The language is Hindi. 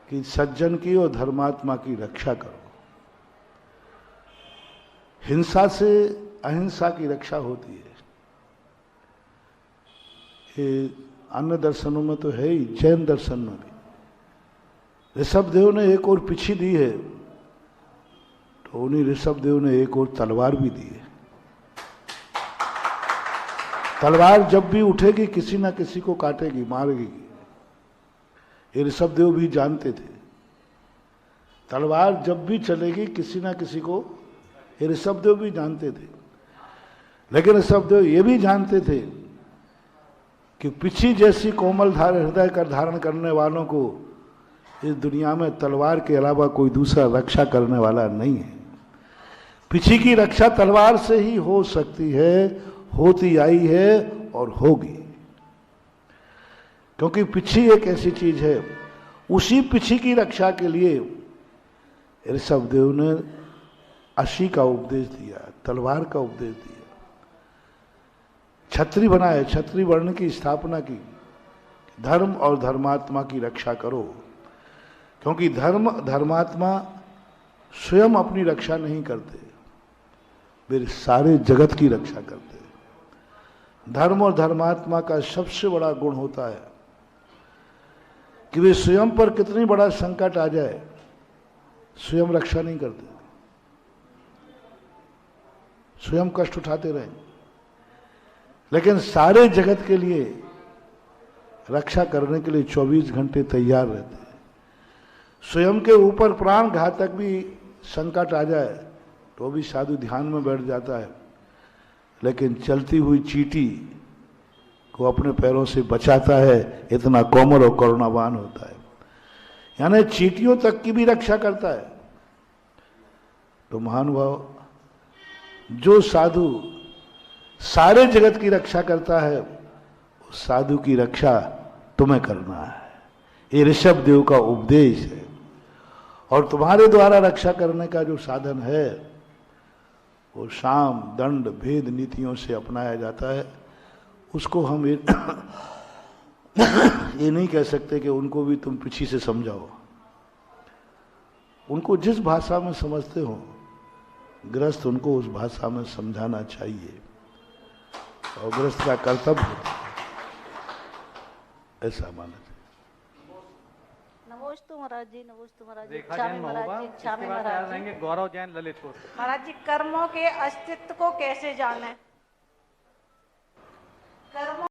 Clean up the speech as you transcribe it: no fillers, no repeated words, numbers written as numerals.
कि सज्जन की और धर्मात्मा की रक्षा करो। हिंसा से अहिंसा की रक्षा होती है। ये अन्य दर्शनों में तो है ही, जैन दर्शन में भी ऋषभदेव ने एक और पिछी दी है, तो उन्हीं ऋषभदेव ने एक और तलवार भी दी है। तलवार जब भी उठेगी किसी ना किसी को काटेगी, मारेगी। ये ऋषभदेव भी जानते थे, तलवार जब भी चलेगी किसी ना किसी को, ये ऋषभदेव भी जानते थे। लेकिन ऋषभदेव ये भी जानते थे कि पिछी जैसी कोमल हृदय का धारण करने वालों को इस दुनिया में तलवार के अलावा कोई दूसरा रक्षा करने वाला नहीं है। पिछी की रक्षा तलवार से ही हो सकती है, होती आई है और होगी। क्योंकि पिछी एक ऐसी चीज है, उसी पिछी की रक्षा के लिए ऋषभदेव ने अशी का उपदेश दिया, तलवार का उपदेश दिया, छत्री बनाए, छत्री वर्ण की स्थापना की। धर्म और धर्मात्मा की रक्षा करो, क्योंकि धर्मात्मा स्वयं अपनी रक्षा नहीं करते, वे सारे जगत की रक्षा करते हैं। धर्म और धर्मात्मा का सबसे बड़ा गुण होता है कि वे स्वयं पर कितनी बड़ा संकट आ जाए, स्वयं रक्षा नहीं करते, स्वयं कष्ट उठाते रहें, लेकिन सारे जगत के लिए रक्षा करने के लिए 24 घंटे तैयार रहते हैं। स्वयं के ऊपर प्राण घातक भी संकट आ जाए तो भी साधु ध्यान में बैठ जाता है, लेकिन चलती हुई चींटी को अपने पैरों से बचाता है, इतना कोमल और करुणावान होता है। यानी चींटियों तक की भी रक्षा करता है। तो महानुभाव, जो साधु सारे जगत की रक्षा करता है, उस साधु की रक्षा तुम्हें करना है। ये ऋषभदेव का उपदेश है। और तुम्हारे द्वारा रक्षा करने का जो साधन है वो साम दंड भेद नीतियों से अपनाया जाता है। उसको हम ये नहीं कह सकते कि उनको भी तुम पीछे से समझाओ। उनको जिस भाषा में समझते हो, गृहस्थ उनको उस भाषा में समझाना चाहिए, और गृहस्थ का कर्तव्य होता है, ऐसा माना चाहिए। नमोस्तु महाराज जी, नमोस्तु महाराज जी, रेखा जैन महाराज जी, इच्छा में महाराज जी। गौरव जैन ललितपुर। महाराज जी, कर्मों के अस्तित्व को कैसे जाने? कर्मों